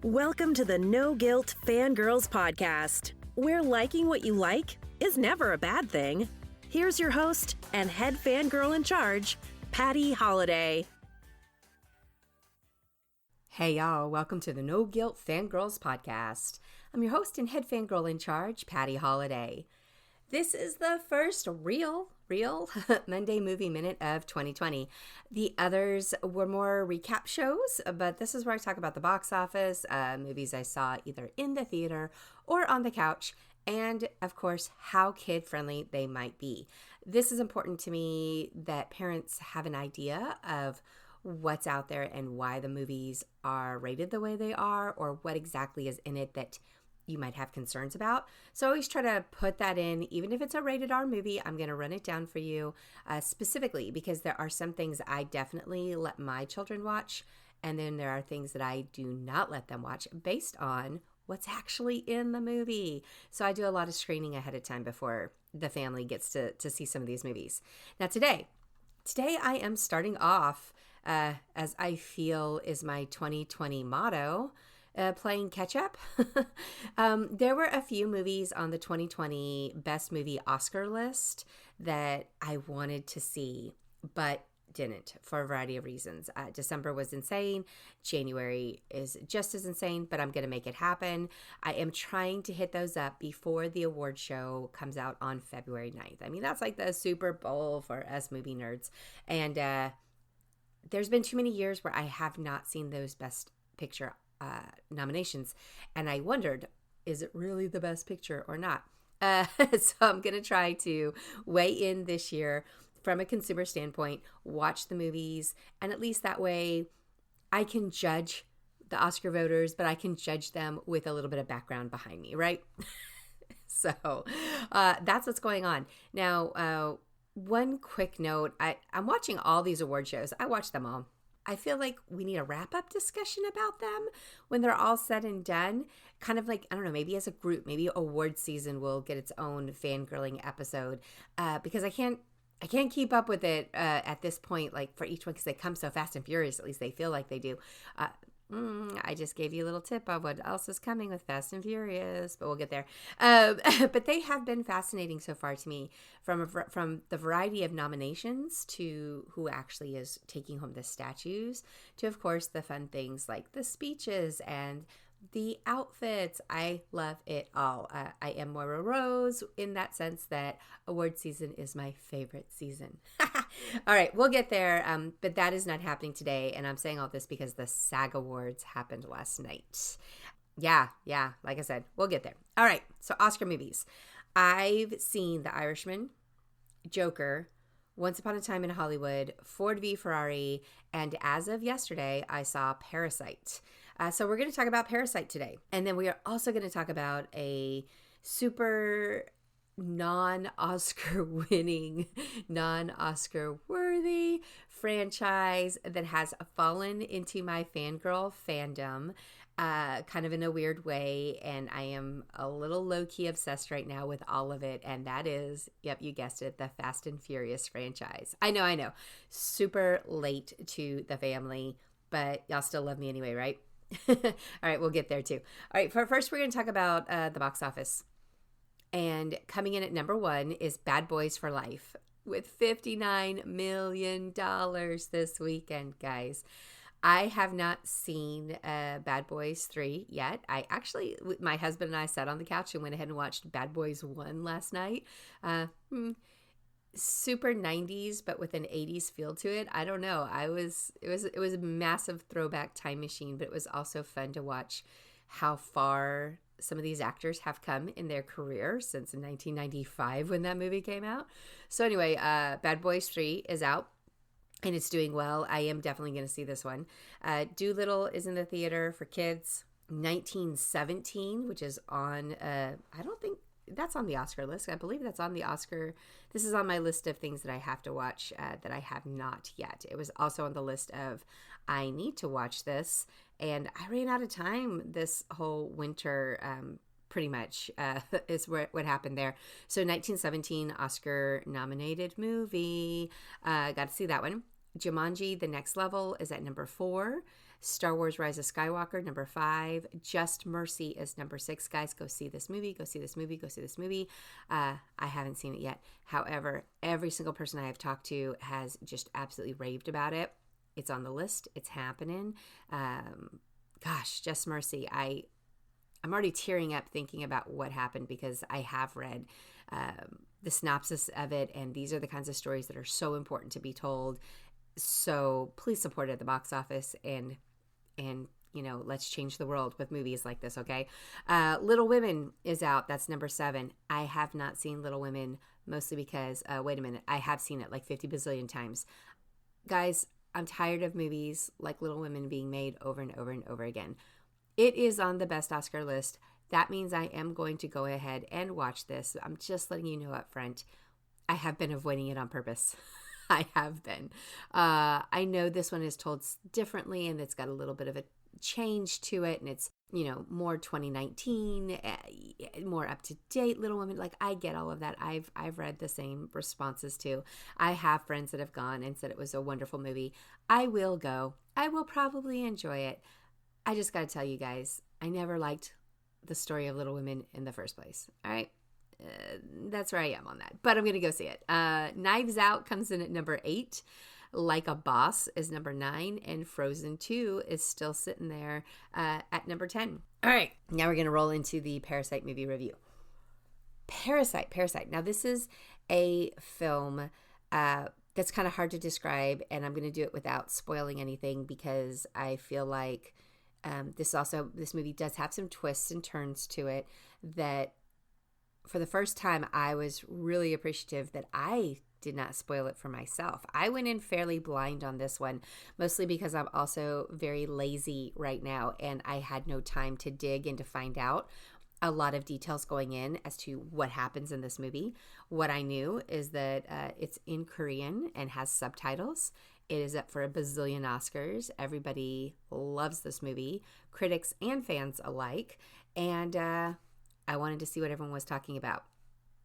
Welcome to the No Guilt Fangirls Podcast, where liking what you like is never a bad thing. Here's your host and head fangirl in charge, Patty Holiday. Hey y'all, welcome to the No Guilt Fangirls Podcast. I'm your host and head fangirl in charge, Patty Holiday. This is the first real Monday Movie Minute of 2020. The others were more recap shows, but this is where I talk about the box office, movies I saw either in the theater or on the couch, and of course, how kid-friendly they might be. This is important to me that parents have an idea of what's out there and why the movies are rated the way they are, or what exactly is in it that you might have concerns about. So I always try to put that in. Even if it's a rated R movie, I'm going to run it down for you specifically because there are some things I definitely let my children watch, and then there are things that I do not let them watch based on what's actually in the movie. So I do a lot of screening ahead of time before the family gets to see some of these movies. Now today I am starting off as I feel is my 2020 motto, playing catch up. There were a few movies on the 2020 Best Movie Oscar list that I wanted to see, but didn't for a variety of reasons. December was insane. January is just as insane, but I'm going to make it happen. I am trying to hit those up before the award show comes out on February 9th. I mean, that's like the Super Bowl for us movie nerds. And there's been too many years where I have not seen those Best Picture nominations, and I wondered, is it really the best picture or not? So I'm going to try to weigh in this year from a consumer standpoint, watch the movies, and at least that way I can judge the Oscar voters, but I can judge them with a little bit of background behind me, right? So that's what's going on. Now, one quick note, I'm watching all these award shows. I watch them all. I feel like we need a wrap-up discussion about them when they're all said and done. Kind of like, I don't know, maybe as a group, maybe award season will get its own fangirling episode because I can't keep up with it at this point, like for each one, because they come so fast and furious, at least they feel like they do. I just gave you a little tip of what else is coming with Fast and Furious, but we'll get there. But they have been fascinating so far to me, from the variety of nominations to who actually is taking home the statues, to, of course, the fun things like the speeches and the outfits. I love it all. I am Moira Rose in that sense that award season is my favorite season. All right, we'll get there, but that is not happening today, and I'm saying all this because the SAG Awards happened last night. Yeah, like I said, we'll get there. All right, so Oscar movies. I've seen The Irishman, Joker, Once Upon a Time in Hollywood, Ford v. Ferrari, and as of yesterday, I saw Parasite. So we're going to talk about Parasite today. And then we are also going to talk about a super non-Oscar winning, non-Oscar worthy franchise that has fallen into my fangirl fandom kind of in a weird way. And I am a little low-key obsessed right now with all of it. And that is, yep, you guessed it, the Fast and Furious franchise. I know. Super late to the family, but y'all still love me anyway, right? All right, we'll get there too. All right, first we're going to talk about the box office. And coming in at number 1 is Bad Boys for Life with $59 million this weekend, guys. I have not seen Bad Boys 3 yet. My husband and I sat on the couch and went ahead and watched Bad Boys 1 last night. Super 90s, but with an 80s feel to it. I don't know. It was a massive throwback time machine, but it was also fun to watch how far some of these actors have come in their career since 1995 when that movie came out. So anyway, Bad Boys 3 is out and it's doing well. I am definitely going to see this one. Doolittle is in the theater for kids. 1917, which is on, I don't think that's on the Oscar list. I believe that's on the Oscar. This is on my list of things that I have to watch that I have not yet. It was also on the list of I need to watch this, and I ran out of time this whole winter. Pretty much is what happened there. So 1917 Oscar nominated movie. Got to see that one. Jumanji, The Next Level is at number 4. Star Wars Rise of Skywalker, number 5. Just Mercy is number 6. Guys, go see this movie. Go see this movie. Go see this movie. I haven't seen it yet. However, every single person I have talked to has just absolutely raved about it. It's on the list. It's happening. Just Mercy. I'm already tearing up thinking about what happened because I have read the synopsis of it, and these are the kinds of stories that are so important to be told. So please support it at the box office, and let's change the world with movies like this, okay? Little Women is out. That's number 7. I have not seen Little Women, mostly because, wait a minute, I have seen it like 50 bazillion times. Guys, I'm tired of movies like Little Women being made over and over and over again. It is on the best Oscar list. That means I am going to go ahead and watch this. I'm just letting you know up front. I have been avoiding it on purpose. I have been. I know this one is told differently, and it's got a little bit of a change to it, and it's, more 2019, more up to date Little Women. Like, I get all of that. I've read the same responses too. I have friends that have gone and said it was a wonderful movie. I will go. I will probably enjoy it. I just got to tell you guys, I never liked the story of Little Women in the first place. All right. That's where I am on that. But I'm going to go see it. Knives Out comes in at number 8. Like a Boss is number 9. And Frozen 2 is still sitting there at number 10. All right. Now we're going to roll into the Parasite movie review. Parasite. Now this is a film that's kind of hard to describe. And I'm going to do it without spoiling anything because I feel like this movie does have some twists and turns to it that for the first time I was really appreciative that I did not spoil it for myself. I went in fairly blind on this one, mostly because I'm also very lazy right now and I had no time to dig and to find out a lot of details going in as to what happens in this movie. What I knew is that it's in Korean and has subtitles. It is up for a bazillion Oscars. Everybody loves this movie, critics and fans alike. And I wanted to see what everyone was talking about.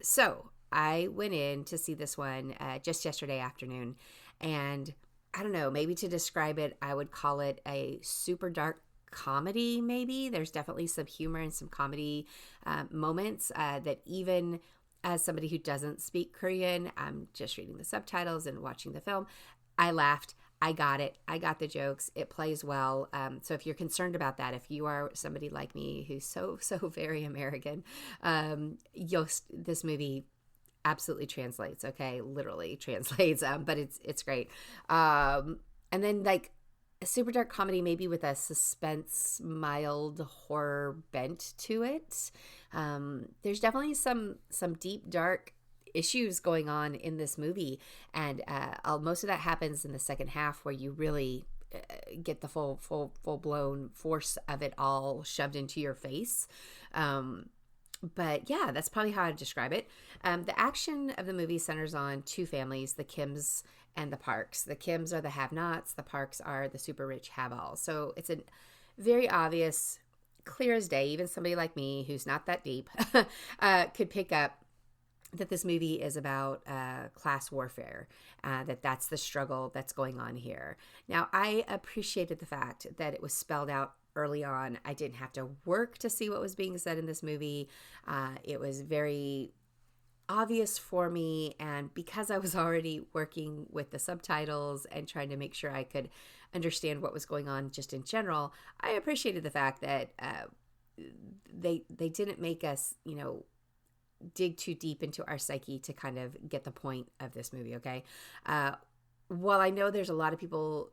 So I went in to see this one just yesterday afternoon. And I don't know, maybe to describe it, I would call it a super dark comedy, maybe. There's definitely some humor and some comedy moments that even as somebody who doesn't speak Korean, I'm just reading the subtitles and watching the film, I laughed. I got it. I got the jokes. It plays well. So if you're concerned about that, if you are somebody like me who's so very American, this movie absolutely translates. Okay, literally translates. But it's great. And then like a super dark comedy, maybe with a suspense, mild horror bent to it. There's definitely some deep dark issues going on in this movie, and most of that happens in the second half, where you really get the full blown force of it all shoved into your face. But yeah, that's probably how I'd describe it. The action of the movie centers on two families, the Kims and the Parks. The Kims are the have-nots, the Parks are the super rich have-alls. So it's a very obvious, clear as day, even somebody like me who's not that deep could pick up that this movie is about class warfare, that's the struggle that's going on here. Now, I appreciated the fact that it was spelled out early on. I didn't have to work to see what was being said in this movie. It was very obvious for me, and because I was already working with the subtitles and trying to make sure I could understand what was going on just in general, I appreciated the fact that they didn't make us, dig too deep into our psyche to kind of get the point of this movie, okay? While I know there's a lot of people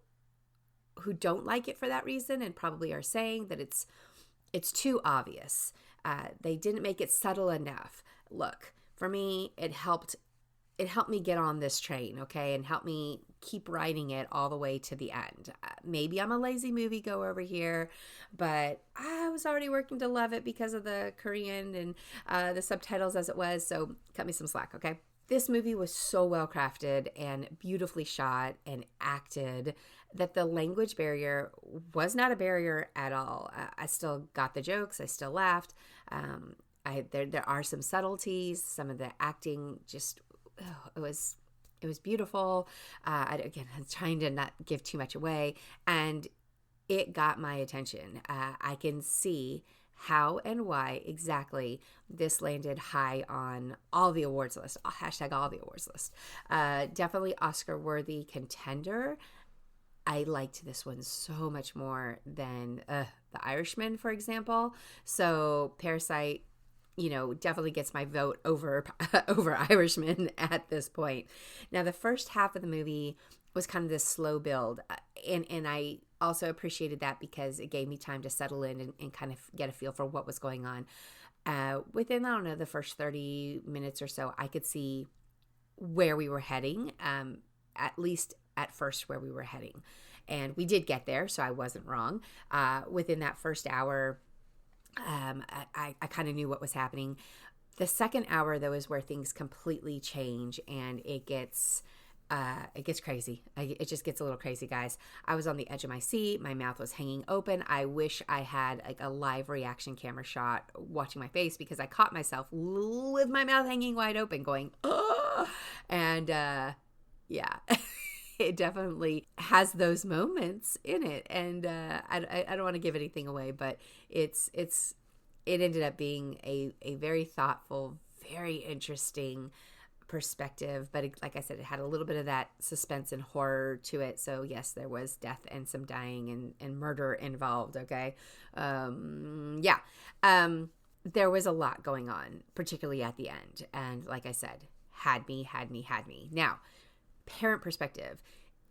who don't like it for that reason and probably are saying that it's too obvious. They didn't make it subtle enough. Look, for me, it helped me get on this train, okay, and help me keep riding it all the way to the end. Maybe I'm a lazy moviegoer over here, but I was already working to love it because of the Korean and the subtitles as it was, so cut me some slack, okay? This movie was so well crafted and beautifully shot and acted that the language barrier was not a barrier at all. I still got the jokes. I still laughed. There are some subtleties. Some of the acting just, it It was beautiful. Again, I'm trying to not give too much away. And it got my attention. I can see how and why exactly this landed high on all the awards list. Hashtag all the awards list. Definitely Oscar-worthy contender. I liked this one so much more than The Irishman, for example. So Parasite, definitely gets my vote over Irishman at this point. Now, the first half of the movie was kind of this slow build, and I also appreciated that because it gave me time to settle in and kind of get a feel for what was going on. Within, I don't know, the first 30 minutes or so, I could see where we were heading, at least at first where we were heading. And we did get there, so I wasn't wrong. Within that first hour, I kind of knew what was happening. The second hour, though, is where things completely change, and it gets crazy. It just gets a little crazy, guys. I was on the edge of my seat. My mouth was hanging open. I wish I had like a live reaction camera shot watching my face, because I caught myself with my mouth hanging wide open going, oh, and yeah. It definitely has those moments in it, and I don't want to give anything away, but it ended up being a very thoughtful, very interesting perspective. But like I said, it had a little bit of that suspense and horror to it. So yes, there was death and some dying and murder involved. Okay, there was a lot going on, particularly at the end, and like I said, had me. Now, parent perspective.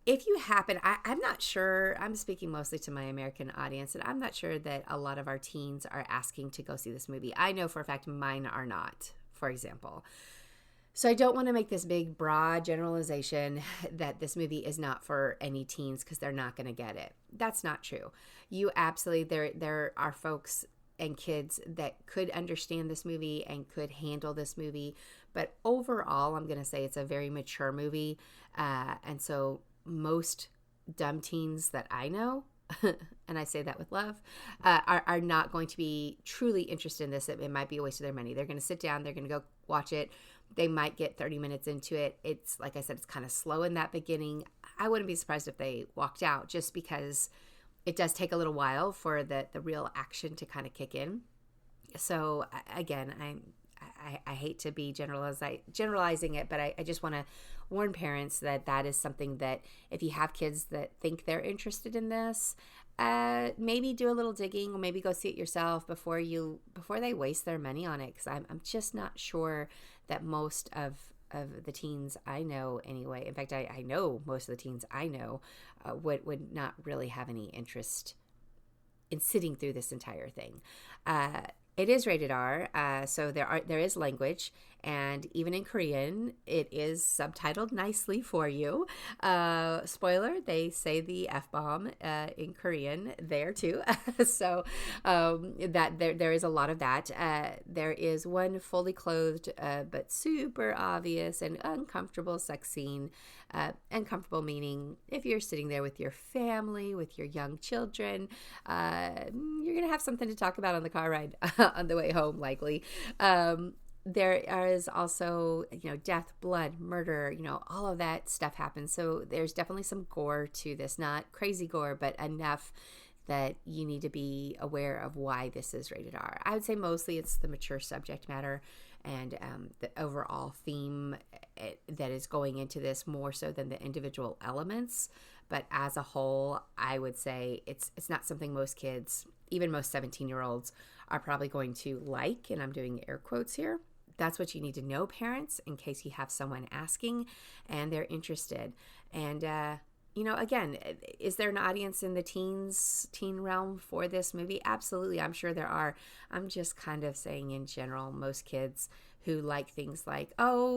If you happen, I'm not sure, I'm speaking mostly to my American audience, and I'm not sure that a lot of our teens are asking to go see this movie. I know for a fact mine are not, for example. So I don't want to make this big, broad generalization that this movie is not for any teens because they're not going to get it. That's not true. You absolutely, there are folks and kids that could understand this movie and could handle this movie. But overall, I'm going to say it's a very mature movie. And so most dumb teens that I know, and I say that with love, are not going to be truly interested in this. It might be a waste of their money. They're going to sit down. They're going to go watch it. They might get 30 minutes into it. It's, like I said, it's kind of slow in that beginning. I wouldn't be surprised if they walked out, just because it does take a little while for the real action to kind of kick in. So again, I hate to be generalizing it, but I just want to warn parents that is something that if you have kids that think they're interested in this, maybe do a little digging, or maybe go see it yourself before they waste their money on it. Because I'm just not sure that most of the teens I know anyway. In fact, I know most of the teens I know would not really have any interest in sitting through this entire thing. It is rated R, so there is language, and even in Korean, it is subtitled nicely for you. Spoiler, they say the F-bomb in Korean there too. So that there is a lot of that. There is one fully clothed but super obvious and uncomfortable sex scene. Uncomfortable meaning if you're sitting there with your family, with your young children, you're going to have something to talk about on the car ride on the way home, likely. There is also, death, blood, murder, all of that stuff happens. So there's definitely some gore to this, not crazy gore, but enough that you need to be aware of why this is rated R. I would say mostly it's the mature subject matter and the overall theme that is going into this more so than the individual elements. But as a whole, I would say it's not something most kids, even most 17-year-olds, are probably going to like, and I'm doing air quotes here. That's what you need to know, parents, in case you have someone asking and they're interested. And, again, is there an audience in the teen realm for this movie? Absolutely. I'm sure there are. I'm just kind of saying in general, most kids who like things like,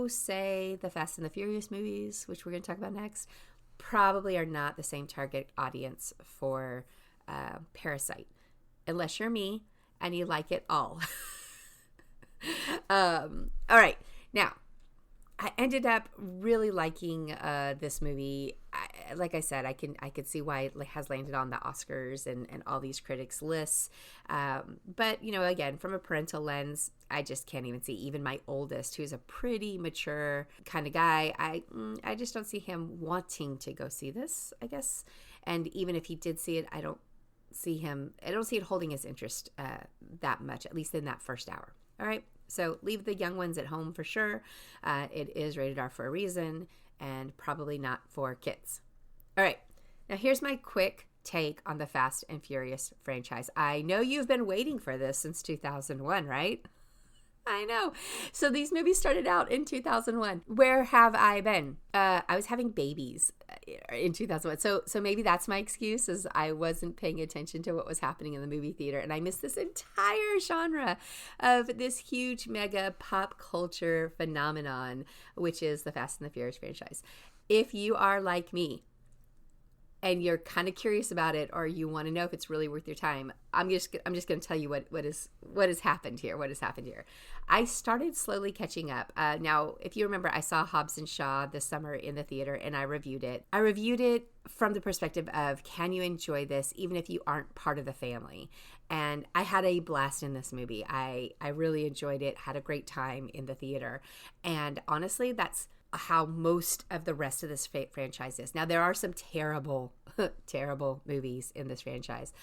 say the Fast and the Furious movies, which we're going to talk about next, probably are not the same target audience for Parasite, unless you're me and you like it all. All right. Now, I ended up really liking this movie. Like I said, I could see why it has landed on the Oscars and all these critics' lists. But, again, from a parental lens, I just can't even see. Even my oldest, who's a pretty mature kind of guy, I just don't see him wanting to go see this, I guess. And even if he did see it, I don't see it holding his interest that much, at least in that first hour. All right. So leave the young ones at home for sure. It is rated R for a reason and probably not for kids. All right. Now here's my quick take on the Fast and Furious franchise. I know you've been waiting for this since 2001, right? I know. So these movies started out in 2001. Where have I been? I was having babies in 2001. So maybe that's my excuse, is I wasn't paying attention to what was happening in the movie theater. And I missed this entire genre of this huge mega pop culture phenomenon, which is the Fast and the Furious franchise. If you are like me, and you're kind of curious about it, or you want to know if it's really worth your time, I'm just going to tell you what has happened here. What has happened here? I started slowly catching up. Now, if you remember, I saw Hobbs and Shaw this summer in the theater, and I reviewed it. I reviewed it from the perspective of, can you enjoy this even if you aren't part of the family? And I had a blast in this movie. I really enjoyed it. Had a great time in the theater, and honestly, that's how most of the rest of this franchise is. Now, there are some terrible, terrible movies in this franchise.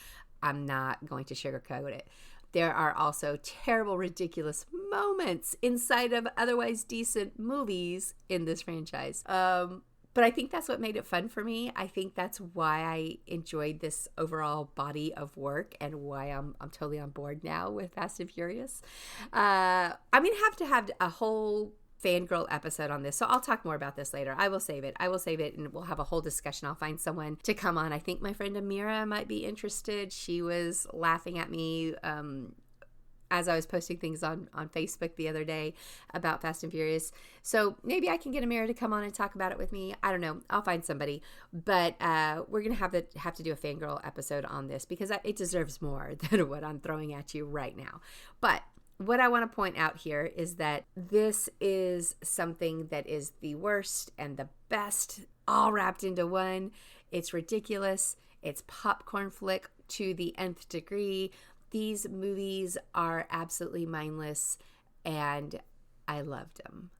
I'm not going to sugarcoat it. There are also terrible, ridiculous moments inside of otherwise decent movies in this franchise. But I think that's what made it fun for me. I think that's why I enjoyed this overall body of work, and why I'm totally on board now with Fast and Furious. I'm going to have a whole fangirl episode on this, so I'll talk more about this later. I will save it, and we'll have a whole discussion. I'll find someone to come on. I think my friend Amira might be interested. She was laughing at me as I was posting things on Facebook the other day about Fast and Furious. So maybe I can get Amira to come on and talk about it with me. I don't know. I'll find somebody. But we're going to have to do a fangirl episode on this, because it deserves more than what I'm throwing at you right now. But what I want to point out here is that this is something that is the worst and the best all wrapped into one. It's ridiculous. It's popcorn flick to the nth degree. These movies are absolutely mindless, and I loved them.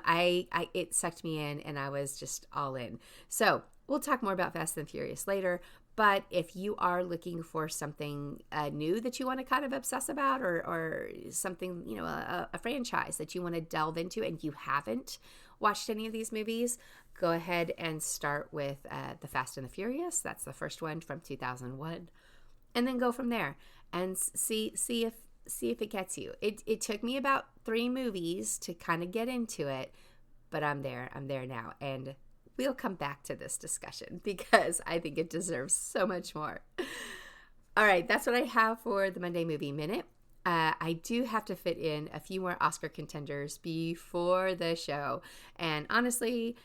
It sucked me in, and I was just all in. So we'll talk more about Fast and Furious later. But if you are looking for something new that you want to kind of obsess about, or something, a franchise that you want to delve into and you haven't watched any of these movies, go ahead and start with The Fast and the Furious. That's the first one from 2001. And then go from there and see if it gets you. It took me about 3 movies to kind of get into it, but I'm there now. And we'll come back to this discussion because I think it deserves so much more. All right, that's what I have for the Monday Movie Minute. I do have to fit in a few more Oscar contenders before the show. And honestly,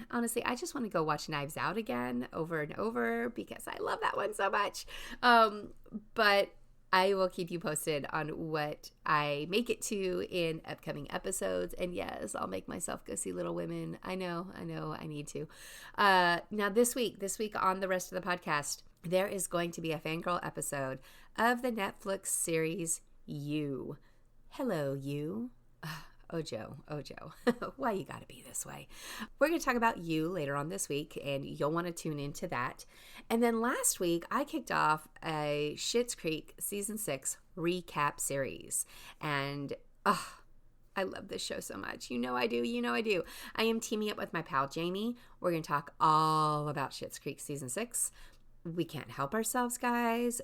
I just want to go watch Knives Out again over and over because I love that one so much. But I will keep you posted on what I make it to in upcoming episodes. And yes, I'll make myself go see Little Women. I know, I need to. Now this week on the rest of the podcast, there is going to be a fangirl episode of the Netflix series You. Hello, You. Jojo, why you gotta be this way? We're going to talk about You later on this week, and you'll want to tune into that. And then last week, I kicked off a Schitt's Creek Season 6 recap series. And I love this show so much. You know I do. I am teaming up with my pal Jamie. We're going to talk all about Schitt's Creek Season 6. We can't help ourselves, guys.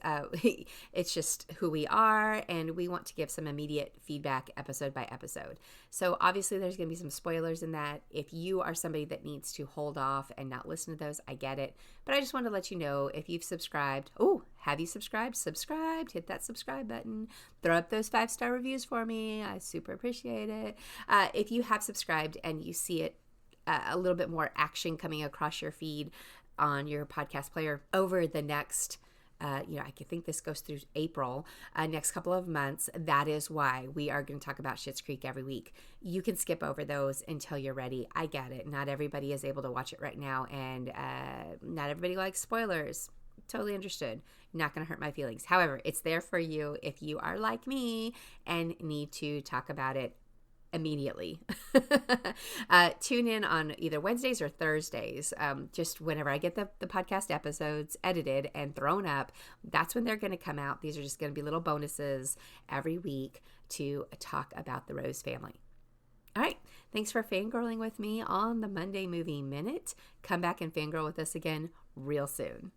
It's just who we are, and we want to give some immediate feedback episode by episode. So obviously there's going to be some spoilers in that. If you are somebody that needs to hold off and not listen to those, I get it. But I just want to let you know, if you've subscribed, have you subscribed? Hit that subscribe button. Throw up those 5-star reviews for me. I super appreciate it. If you have subscribed and you see it, a little bit more action coming across your feed on your podcast player over the next I think this goes through April, next couple of months. That is why we are going to talk about Schitt's Creek every week. You can skip over those until you're ready. I get it. Not everybody is able to watch it right now, and not everybody likes spoilers. Totally understood. Not going to hurt my feelings. However, it's there for you if you are like me and need to talk about it immediately. Tune in on either Wednesdays or Thursdays. Just whenever I get the podcast episodes edited and thrown up, that's when they're going to come out. These are just going to be little bonuses every week to talk about the Rose family. All right. Thanks for fangirling with me on the Monday Movie Minute. Come back and fangirl with us again real soon.